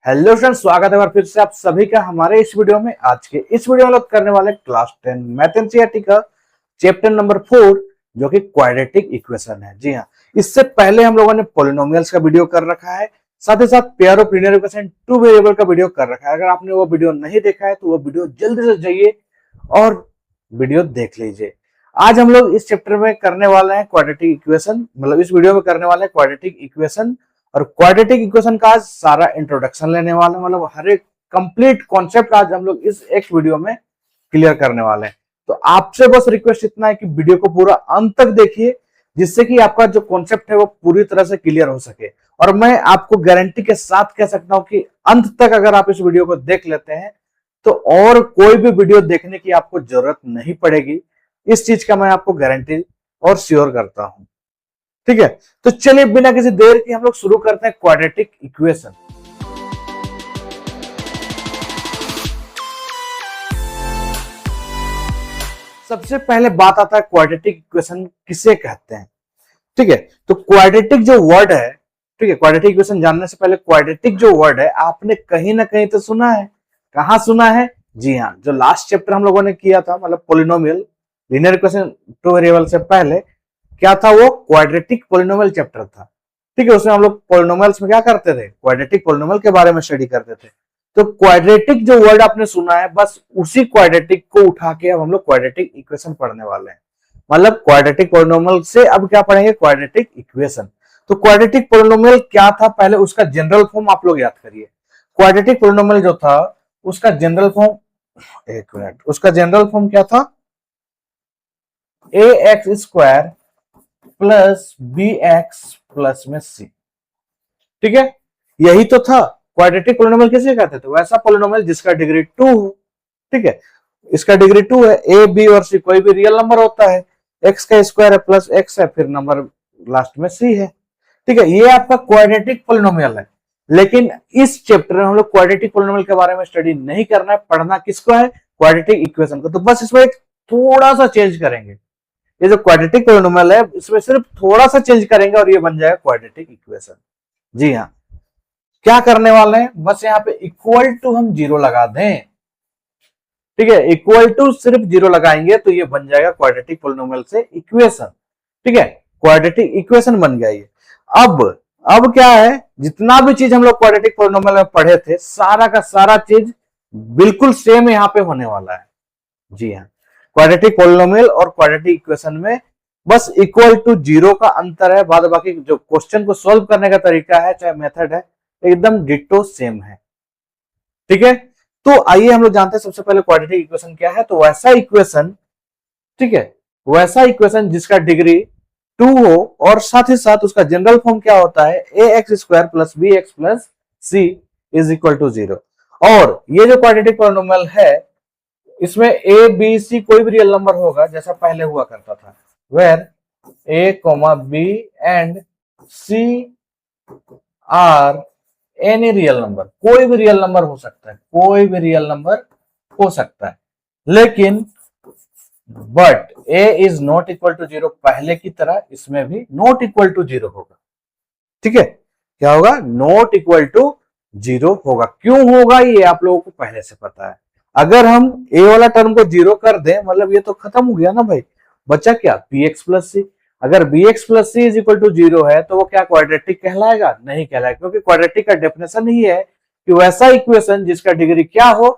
Hello friends, स्वागत है बार फिर से आप सभी का हमारे इस वीडियो में। आज के इस वीडियो में लोग करने वाले क्लास 10 मैथ एनसीईआरटी का चैप्टर नंबर 4 जो कि क्वाड्रेटिक इक्वेशन है। जी हाँ, इससे पहले हम लोगों ने पॉलिनोमियल्स का वीडियो कर रखा है, साथ ही साथ pair of linear equation two variable का वीडियो कर रखा है। अगर आपने वो वीडियो नहीं देखा है तो वो वीडियो जल्दी से जाइए और वीडियो देख लीजिए। आज हम लोग इस चैप्टर में करने वाले हैं क्वाड्रेटिक इक्वेशन, मतलब इस वीडियो में करने वाले हैं क्वाड्रेटिक इक्वेशन। और क्वाड्रेटिक इक्वेशन का आज सारा इंट्रोडक्शन लेने वाले हैं, मतलब हर एक कंप्लीट कॉन्सेप्ट आज हम लोग इस एक वीडियो में क्लियर करने वाले हैं। तो आपसे बस रिक्वेस्ट इतना है कि वीडियो को पूरा अंत तक देखिए, जिससे कि आपका जो कॉन्सेप्ट है वो पूरी तरह से क्लियर हो सके। और मैं आपको गारंटी के साथ कह सकता हूं कि अंत तक अगर आप इस वीडियो को देख लेते हैं तो और कोई भी वीडियो देखने की आपको जरूरत नहीं पड़ेगी। इस चीज का मैं आपको गारंटी और श्योर करता हूं। ठीक है, तो चलिए बिना किसी देर के हम लोग शुरू करते हैं क्वाड्रेटिक इक्वेशन। सबसे पहले बात आता है क्वाड्रेटिक इक्वेशन किसे कहते हैं। ठीक है, तो क्वाड्रेटिक जो वर्ड है, ठीक है, क्वाड्रेटिक इक्वेशन जानने से पहले क्वाड्रेटिक जो वर्ड है आपने कहीं ना कहीं तो सुना है। कहां सुना है? जी हाँ, जो लास्ट चैप्टर हम लोगों ने किया था, मतलब polynomial linear equation two variable से पहले क्या था, वो क्वाड्रेटिक पॉलिनोमियल चैप्टर था। ठीक है, उसमें हम लोग पॉलिनोमियल्स में क्या करते थे, क्वाड्रेटिक पॉलिनोमियल के बारे में स्टडी करते थे। तो क्वाड्रेटिक जो वर्ड आपने सुना है, बस उसी क्वाड्रेटिक को उठा के अब हम लोग क्वाड्रेटिक इक्वेशन पढ़ने वाले हैं। मतलब क्वाड्रेटिक पॉलिनोमियल से अब क्या पढ़ेंगे, क्वाड्रेटिक इक्वेशन। तो क्वाड्रेटिक पॉलिनोमियल क्या था, पहले उसका जनरल फॉर्म आप लोग याद करिए। क्वाड्रेटिक पॉलिनोमियल जो था उसका जनरल फॉर्म, एक मिनट, उसका जनरल फॉर्म क्या था, A X square plus B x plus में सी। ठीक है, यही तो था। क्वाड्रेटिक पॉलिनोमियल किसे कहते थे, वैसा पॉलिनोमियल जिसका डिग्री 2 हो। ठीक है, इसका डिग्री 2 है, ए बी और सी कोई भी रियल नंबर होता है, एक्स का स्क्वायर है प्लस एक्स है, फिर नंबर लास्ट में सी है। ठीक है, ये आपका क्वाड्रेटिक पॉलिनोमियल है। लेकिन इस चैप्टर में हम लोग क्वाड्रेटिक पॉलिनोमियल के बारे में स्टडी नहीं करना है, पढ़ना किसको है, क्वाड्रेटिक इक्वेशन को। तो बस इसमें एक थोड़ा सा चेंज करेंगे, ये जो क्वाड्रेटिक पॉलिनोमियल है इसमें सिर्फ थोड़ा सा चेंज करेंगे और ये बन जाएगा क्वाड्रेटिक इक्वेशन। जी हाँ, क्या करने वाले हैं, बस यहाँ पे इक्वल टू हम जीरो लगा दें। ठीक है, इक्वल टू सिर्फ जीरो लगाएंगे तो ये बन जाएगा क्वाड्रेटिक पॉलिनोमियल से इक्वेशन। ठीक है, क्वाड्रेटिक इक्वेशन बन गया ये। अब क्या है, जितना भी चीज हम लोग क्वाड्रेटिक पॉलिनोमियल में पढ़े थे सारा का सारा चीज बिल्कुल सेम यहाँ पे होने वाला है। जी हाँ, क्वाड्रेटिक पॉलिनोमियल और क्वाड्रेटिक इक्वेशन में बस इक्वल टू जीरो का अंतर है, बाद बाकी जो क्वेश्चन को सॉल्व करने का तरीका है चाहे मेथड है एकदम डिट्टो सेम है। ठीक है, तो आइए हम लोग जानते हैं सबसे पहले क्वाड्रेटिक इक्वेशन क्या है। तो वैसा इक्वेशन, ठीक है, वैसा इक्वेशन जिसका डिग्री 2 हो और साथ ही साथ उसका जनरल फॉर्म क्या होता है, A X square plus B x plus C is equal to 0। और ये जो क्वाड्रेटिक पॉलिनोमियल है इसमें ए बी सी कोई भी रियल नंबर होगा जैसा पहले हुआ करता था, where a comma b and c are any real number. कोई भी रियल नंबर हो सकता है, कोई भी रियल नंबर हो सकता है, लेकिन but a is not equal to 0, पहले की तरह इसमें भी नॉट इक्वल टू 0 होगा। ठीक है, क्या होगा, नॉट इक्वल टू 0 होगा। क्यों होगा ये आप लोगों को पहले से पता है। अगर हम ए वाला टर्म को 0 कर दें मतलब ये तो खत्म हो गया ना भाई, बचा क्या, बी एक्स प्लस सी। अगर b x plus C is equal to 0 है तो वो क्या क्वाड्रेटिक कहलाएगा, नहीं कहलाएगा, क्योंकि क्वाड्रेटिक का डेफिनेशन ही है कि वैसा इक्वेशन जिसका डिग्री क्या हो,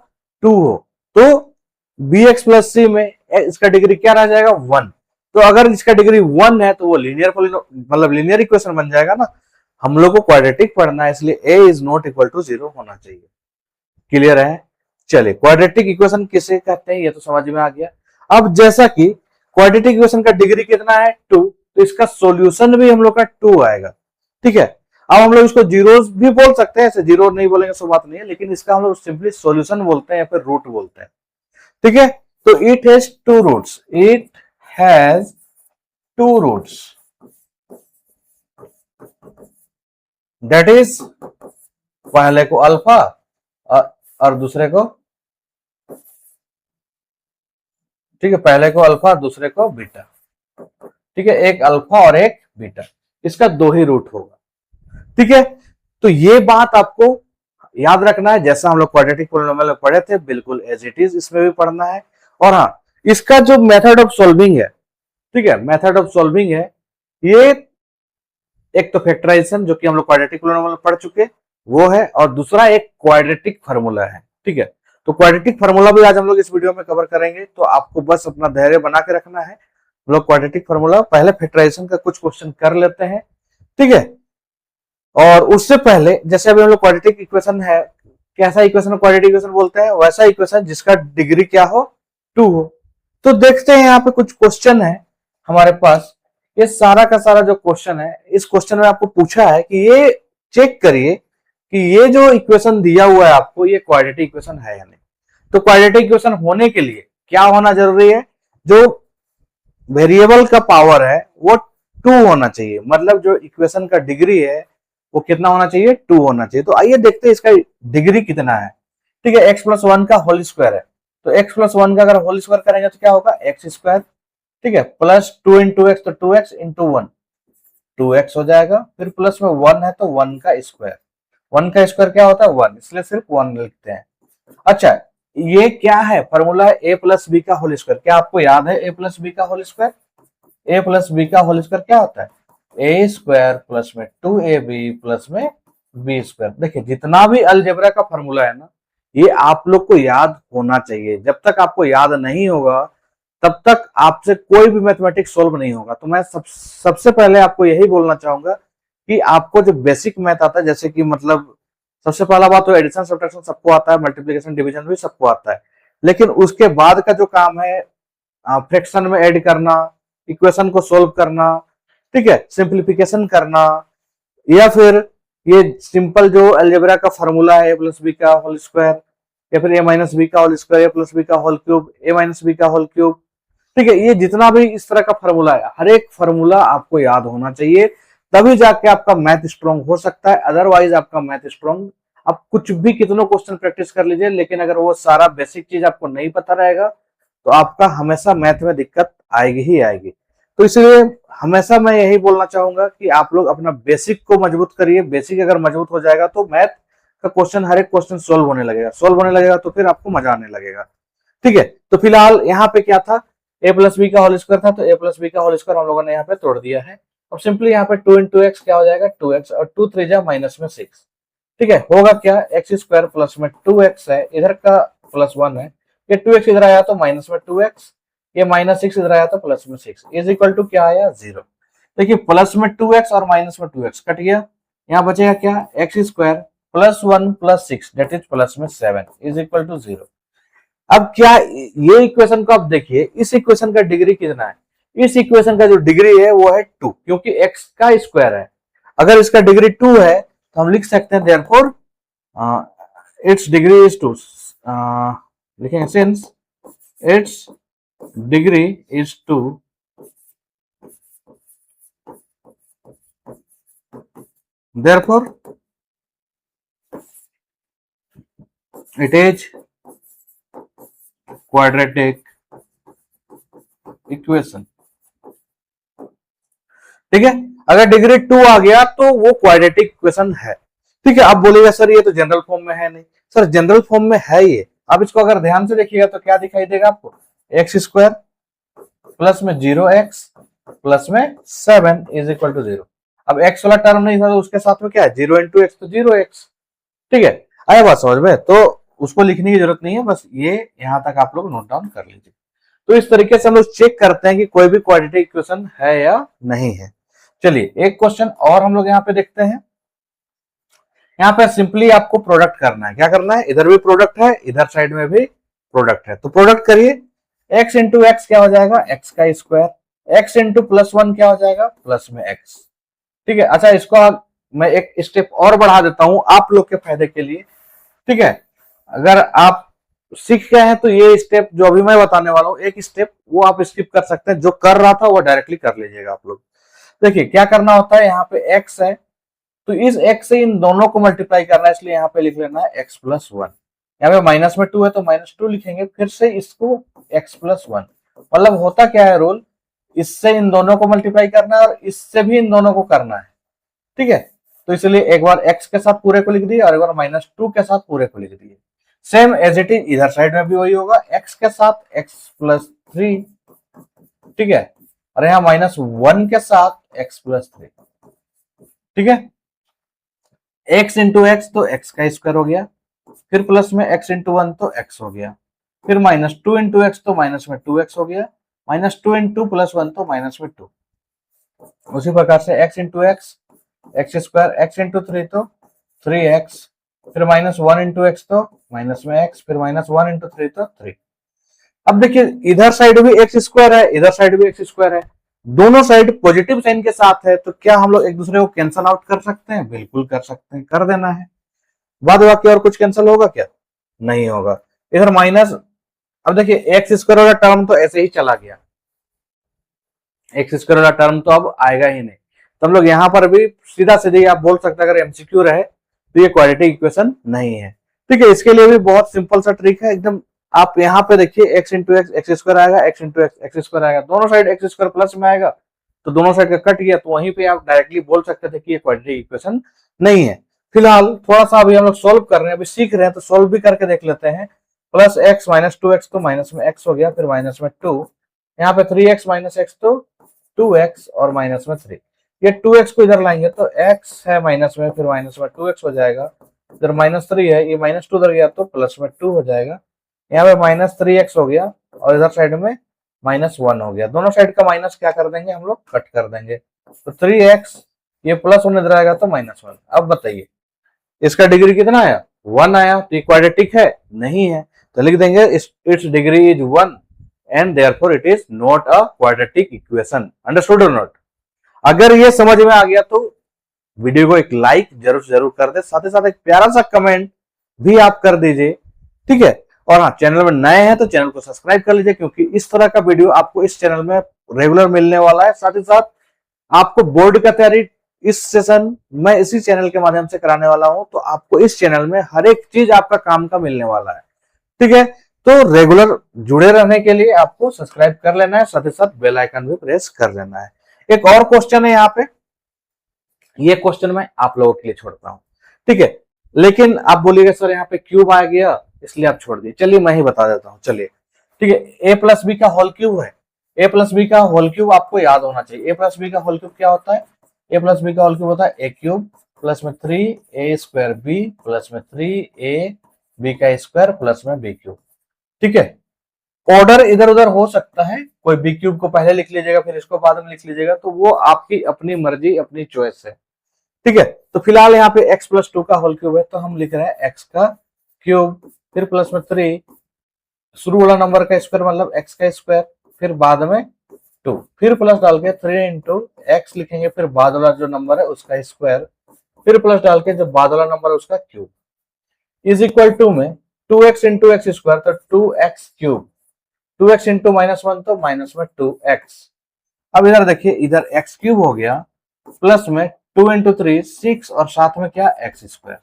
2 हो। तो बी एक्स प्लस सी में इसका डिग्री क्या रह जाएगा, 1। तो अगर इसका डिग्री 1 है तो वो लीनियर मतलब लीनियर इक्वेशन बन जाएगा ना। हम लोग को क्वाड्रेटिक पढ़ना है, इसलिए ए इज नॉट इक्वल टू 0 होना चाहिए। क्लियर है? चलिए, क्वाड्रेटिक इक्वेशन किसे कहते हैं ये तो समझ में आ गया। अब जैसा कि क्वाड्रेटिक इक्वेशन का डिग्री कितना है, 2, तो इसका सॉल्यूशन भी हम लोग का 2 आएगा। ठीक है, अब हम लोग इसको जीरोस भी बोल सकते हैं, ऐसे जीरो नहीं बोलेंगे सो बात नहीं है, लेकिन इसका हम लोग सिंपली सॉल्यूशन बोलते हैं या फिर रूट बोलते हैं। ठीक है, तो it has 2 roots, it has 2 roots, that is पहले को अल्फा और दूसरे को, ठीक है, पहले को अल्फा और दूसरे को बीटा। ठीक है, एक अल्फा और एक बीटा, इसका 2 ही रूट होगा। ठीक है, तो ये बात आपको याद रखना है, जैसा हम लोग क्वाड्रेटिक पोलिनोमियल में पढ़े थे बिल्कुल एज इट इज इसमें भी पढ़ना है। और हाँ, इसका जो मेथड ऑफ सॉल्विंग है, ठीक है, मेथड ऑफ सॉल्विंग है ये, एक तो फैक्टराइजेशन जो कि हम लोग क्वाड्रेटिक पोलिनोमियल में पढ़ चुके वो है, और दूसरा एक क्वाड्रेटिक फार्मूला है, ठीक है। तो क्वाड्रेटिक फार्मूला भी आज हम लोग इस वीडियो में कवर करेंगे, तो आपको बस अपना धैर्य बना के रखना है। हम लोग क्वाड्रेटिक फार्मूला पहले फैक्टराइजेशन का कुछ क्वेश्चन कर लेते हैं, ठीक है। और उससे पहले जैसे अभी हम लोग क्वाड्रेटिक इक्वेशन है, कैसा इक्वेशन क्वाड्रेटिक इक्वेशन बोलते हैं, वैसा इक्वेशन जिसका डिग्री क्या हो, 2 हो। तो देखते हैं यहाँ पे कुछ क्वेश्चन है हमारे पास। ये सारा का सारा जो क्वेश्चन है, इस क्वेश्चन में आपको पूछा है कि ये चेक करिए कि ये जो इक्वेशन दिया हुआ है आपको, ये क्वाड्रेटिक इक्वेशन है या नहीं। तो क्वाड्रेटिक इक्वेशन होने के लिए क्या होना जरूरी है, जो वेरिएबल का पावर है वो 2 होना चाहिए, मतलब जो इक्वेशन का डिग्री है वो कितना होना चाहिए, 2 होना चाहिए। तो आइए देखते हैं इसका डिग्री कितना है, ठीक है। एक्स प्लस 1 का होल स्क्वायर है, तो एक्स प्लस 1 का अगर होल स्क्वायर करेंगे तो क्या होगा, एक्स स्क्वायर, ठीक है, प्लस 2 इंटू एक्स, तो 2x इंटू 1 2x हो जाएगा, फिर प्लस में 1 है तो 1 का स्क्वायर, 1 का स्क्वायर क्या होता है 1, इसलिए सिर्फ 1 लिखते हैं। अच्छा, ये क्या है, फॉर्मूला है ए प्लस बी का होल स्क्वायर। क्या आपको याद है ए प्लस बी का होल स्क्वायर? ए प्लस बी का होल स्क्वायर क्या होता है, ए स्क्वायर प्लस में 2ab प्लस में बी स्क्वायर। देखिए जितना भी अलजेब्रा का फॉर्मूला है ना, ये आप लोग को याद होना चाहिए। जब तक आपको याद नहीं होगा तब तक आपसे कोई भी मैथमेटिक्स सोल्व नहीं होगा। तो मैं सबसे पहले आपको यही बोलना चाहूंगा कि आपको जो बेसिक मैथ आता है, जैसे कि मतलब सबसे पहला बात तो एडिशन सब्ट्रैक्शन सबको आता है, मल्टीप्लिकेशन डिवीजन भी सबको आता है, लेकिन उसके बाद का जो काम है फ्रैक्शन में ऐड करना, इक्वेशन को सोल्व करना, ठीक है, सिंप्लीफिकेशन करना, या फिर ये सिंपल जो अलजेब्रा का फॉर्मूला है ए प्लस बी का होल स्क्वायर, या फिर ए माइनस बी का होल स्क्वायर, ए प्लस बी का होल क्यूब, ए माइनस बी का होल क्यूब, ठीक है, ये जितना भी इस तरह का फॉर्मूला है, हर एक फॉर्मूला आपको याद होना चाहिए, तभी जाके आपका मैथ स्ट्रॉन्ग हो सकता है। अदरवाइज आपका मैथ स्ट्रॉन्ग, आप कुछ भी कितनों क्वेश्चन प्रैक्टिस कर लीजिए, लेकिन अगर वो सारा बेसिक चीज आपको नहीं पता रहेगा तो आपका हमेशा मैथ में दिक्कत आएगी ही आएगी। तो इसलिए हमेशा मैं यही बोलना चाहूंगा कि आप लोग अपना बेसिक को मजबूत करिए। बेसिक अगर मजबूत हो जाएगा तो मैथ का क्वेश्चन, हर एक क्वेश्चन सोल्व होने लगेगा, सोल्व होने लगेगा तो फिर आपको मजा आने लगेगा, ठीक है। तो फिलहाल यहाँ पे क्या था, ए प्लस बी का होल स्क्वायर था, तो ए प्लस बी का होल स्क्वायर हम लोगों ने यहाँ पे तोड़ दिया है। अब सिंपली यहाँ पे 2 इंटू एक्स क्या हो जाएगा 2x, और 2 3 जा माइनस में 6, ठीक है, होगा क्या, एक्स स्क्वायर प्लस में 2x है, इधर का प्लस 1 है, ये 2x इधर आया तो माइनस में 2x, ये माइनस 6 इधर आया तो प्लस में 6, इज इक्वल टू क्या आया 0। देखिए प्लस में 2x और माइनस में 2x कट गया, यहाँ बचेगा क्या, x square plus 1 plus 6 that is plus में 7 इज इक्वल टू 0। अब क्या, ये इक्वेशन को आप देखिए, इस इक्वेशन का डिग्री कितना है, इस इक्वेशन का जो डिग्री है वो है 2, क्योंकि x का स्क्वायर है। अगर इसका डिग्री 2 है तो हम लिख सकते हैं देयरफॉर इट्स डिग्री इज 2, लिखेंगे since it's degree is 2 therefore it is quadratic equation, ठीक है। अगर डिग्री 2 आ गया तो वो क्वाड्रेटिक इक्वेशन है, ठीक है। आप बोलेगा सर ये तो जनरल फॉर्म में है, नहीं सर जनरल फॉर्म में है ये। अब इसको अगर ध्यान से देखिएगा तो क्या दिखाई देगा आपको, एक्स स्क्वायर प्लस में 0x प्लस में 7 इज इक्वल टू 0। अब x वाला टर्म नहीं था तो उसके साथ में क्या है, 0 इंटू एक्स तो 0x, ठीक है। आया बात समझ में, तो उसको लिखने की जरूरत नहीं है, बस ये यहां तक आप लोग नोट डाउन कर लीजिए। तो इस तरीके से हम लोग चेक करते हैं कि कोई भी क्वाड्रेटिक इक्वेशन है या नहीं है। चलिए एक क्वेश्चन और हम लोग यहाँ पे देखते हैं। यहाँ पे सिंपली आपको प्रोडक्ट करना है, क्या करना है, इधर भी प्रोडक्ट है, इधर साइड में भी प्रोडक्ट है, तो प्रोडक्ट करिए। x इंटू एक्स क्या हो जाएगा, x का स्क्वायर, x इंटू प्लस 1 क्या हो जाएगा, प्लस में x, ठीक है। अच्छा इसको मैं एक स्टेप और बढ़ा देता हूं आप लोग के फायदे के लिए, ठीक है। अगर आप सीख गए हैं तो ये स्टेप जो अभी मैं बताने वाला हूँ, एक स्टेप वो आप स्किप कर सकते हैं, जो कर रहा था वो डायरेक्टली कर लीजिएगा आप लोग। देखिए क्या करना होता है, यहाँ पे x है तो इस x से इन दोनों को मल्टीप्लाई करना है, इसलिए यहाँ पे लिख लेना है x प्लस 1। यहाँ पे माइनस में 2 है तो माइनस 2 लिखेंगे, फिर से इसको x प्लस 1। मतलब होता क्या है रोल, इससे इन दोनों को मल्टीप्लाई करना है और इससे भी इन दोनों को करना है, ठीक है। तो इसलिए एक बार x के साथ पूरे को लिख दिए और एक बार -2 के साथ पूरे को लिख दिए। सेम एज इट इज इधर साइड में भी वही होगा, x के साथ x+3, ठीक है, और यहाँ -1 के साथ x+3, ठीक है। x इंटू एक्स तो x का स्क्वायर हो गया, फिर प्लस में x इंटू 1 तो x हो गया, फिर -2 इंटू एक्स तो माइनस में 2x हो गया, -2 इंटू +1 तो माइनस में 2। उसी प्रकार से x into x x square, x into 3 तो 3x, फिर -1 इंटू एक्स तो माइनस में x, फिर -1 इंटू 3 तो 3। अब देखिए इधर साइड भी एक्स स्क्वायर है, इधर साइड भी एक्स स्क्वायर है, दोनों साइड पॉजिटिव साइन के साथ है, तो क्या हम लोग एक दूसरे को कैंसल आउट कर सकते हैं? बिल्कुल कर सकते हैं, कर देना है। बाद बाकी और कुछ कैंसिल होगा क्या? नहीं होगा। इधर माइनस, अब देखिए एक्स स्क्वायर वाला टर्म तो ऐसे ही चला गया, एक्स स्क्वायर वाला टर्म तो अब आएगा ही नहीं, तो हम लोग यहाँ पर भी सीधा सीधे आप बोल सकते हैं, अगर एमसीक्यू रहे तो ये क्वाड्रेटिक इक्वेशन नहीं है। ठीक है, इसके लिए भी बहुत सिंपल सा ट्रिक है एकदम। आप यहाँ पे देखिए x into x x square आएगा, x into x x square आएगा, दोनों साइड एक्स स्क्वायर प्लस में आएगा, तो दोनों साइड का कट गया, तो वहीं पे आप डायरेक्टली बोल सकते थे कि ये क्वाड्रेटिक इक्वेशन नहीं है। फिलहाल थोड़ा सा अभी हम लोग सोल्व कर रहे हैं, अभी सीख रहे हैं, तो सोल्व भी करके देख लेते हैं। प्लस एक्स माइनस 2x तो माइनस में x हो गया, फिर माइनस में 2, यहाँ पे 3x माइनस x तो 2x और माइनस में 3। ये 2x को इधर लाएंगे तो x है माइनस में, फिर माइनस में 2x हो जाएगा, इधर -3 है, ये -2 उधर गया तो प्लस में 2 हो जाएगा, यहाँ पे -3x हो गया और इधर साइड में -1 हो गया। दोनों साइड का माइनस क्या कर देंगे हम लोग? कट कर देंगे, तो 3x ये +1 इधर आएगा तो -1। अब बताइए इसका डिग्री कितना आया? 1 आया, तो ये क्वाड्रेटिक है? नहीं है, तो लिख देंगे it's degree is 1 and therefore it is not a quadratic equation. Understood और नॉट? अगर ये समझ में आ गया तो वीडियो को एक लाइक जरूर कर दे, साथ ही साथ एक प्यारा सा कमेंट भी आप कर दीजिए, ठीक है। और हाँ, चैनल में नए हैं तो चैनल को सब्सक्राइब कर लीजिए, क्योंकि इस तरह का वीडियो आपको इस चैनल में रेगुलर मिलने वाला है। साथ ही साथ आपको बोर्ड का तैयारी इस सेशन मैं इसी चैनल के माध्यम से कराने वाला हूं, तो आपको इस चैनल में हर एक चीज आपका काम का मिलने वाला है, ठीक है। तो रेगुलर जुड़े रहने के लिए आपको सब्सक्राइब कर लेना है, साथ ही साथ बेल आइकन भी प्रेस कर लेना है। एक और क्वेश्चन है यहाँ पे, ये क्वेश्चन मैं आप लोगों के लिए छोड़ता हूं, ठीक है। लेकिन आप बोलिएगा सर यहाँ पे क्यूब आ गया इसलिए आप छोड़ दिए, चलिए मैं ही बता देता हूँ, चलिए, ठीक है। a प्लस बी का होल क्यूब है, a प्लस बी का होल क्यूब आपको याद होना चाहिए। a प्लस बी का होल क्यूब क्या होता है? a प्लस बी का होल क्यूब होता है a क्यूब प्लस में 3a स्क्वायर b प्लस में 3a b का स्क्वायर प्लस में b क्यूब, ठीक है। ऑर्डर इधर उधर हो सकता है, कोई बी क्यूब को पहले लिख लीजिएगा फिर इसको बाद में लिख लीजिएगा, तो वो आपकी अपनी मर्जी अपनी चॉइस है, ठीक है। तो फिलहाल यहाँ पे x प्लस 2 का होल क्यूब है, तो हम लिख रहे हैं x का क्यूब, फिर प्लस में 3, शुरू वाला नंबर का स्क्वायर मतलब x का स्क्वायर, फिर बाद में 2, फिर प्लस डाल के 3 इंटू एक्स लिखेंगे, फिर बाद वाला जो नंबर है उसका स्क्वायर, फिर प्लस डाल के जो बाद वाला नंबर है उसका क्यूब, इज इक्वल टू में 2x इंटू एक्स स्क्वायर तो 2x क्यूब, 2x इंटू -1 तो माइनस में 2x। अब इधर देखिए, इधर x क्यूब हो गया प्लस में 2 इंटू 3 6 और साथ में क्या? x square.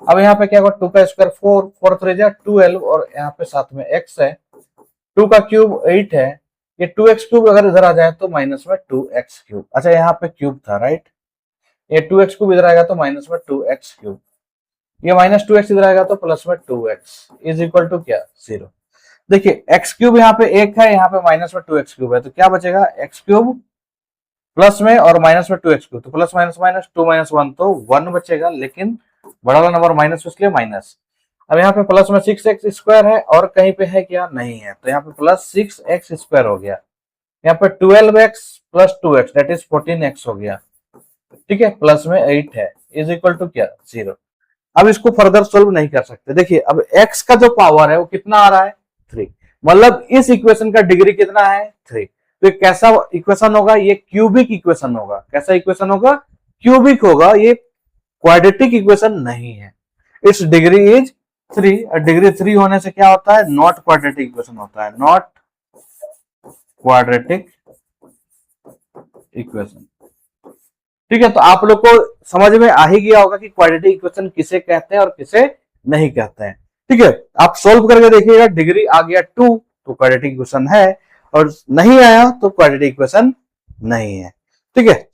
अब यहाँ पे क्या होगा? 2 का स्क्वायर 4, 4 3 जा 12 और यहाँ पे साथ में x है, 2 का क्यूब 8 है, ये 2x क्यूब अगर इधर आ जाए तो माइनस में 2x क्यूब। अच्छा यहाँ पे क्यूब था, राइट, ये 2x क्यूब इधर आएगा तो माइनस में 2x क्यूब, ये -2x इधर आएगा तो प्लस में 2x इज इक्वल टू क्या? 0। देखिए x क्यूब यहाँ पे 1 है, यहाँ पे माइनस में 2x क्यूब है, तो क्या बचेगा? x क्यूब प्लस में और माइनस में 2x क्यूब, तो प्लस माइनस माइनस 2 - 1 तो 1 बचेगा, लेकिन बड़ा वाला नंबर माइनस इसलिए माइनस। अब यहाँ पे प्लस में 6x स्क्वायर है और कहीं पे है क्या? नहीं है, तो यहाँ पे प्लस 6x स्क्वायर हो गया, यहाँ पे 12x plus 2x that is 14x हो गया, ठीक है, प्लस में 8 है, इज इक्वल टू क्या? 0। अब इसको फर्दर सोल्व नहीं कर सकते। देखिए अब x का जो पावर है वो कितना आ रहा है? 3, मतलब इस इक्वेशन का डिग्री कितना है? 3। तो कैसा इक्वेशन होगा? ये क्यूबिक इक्वेशन होगा। कैसा इक्वेशन होगा? क्यूबिक होगा, ये क्वाड्रेटिक इक्वेशन नहीं है। इट्स डिग्री इज 3, और डिग्री 3 होने से क्या होता है? नॉट क्वाड्रेटिक इक्वेशन होता है, नॉट क्वाड्रेटिक इक्वेशन, ठीक है। तो आप लोग को समझ में आ ही गया होगा कि क्वाड्रेटिक इक्वेशन किसे कहते हैं और किसे नहीं कहते हैं, ठीक है। आप सोल्व करके देखिएगा, डिग्री आ गया 2 तो क्वाड्रेटिक इक्वेशन है, और नहीं आया तो क्वाड्रेटिक इक्वेशन नहीं है, ठीक है।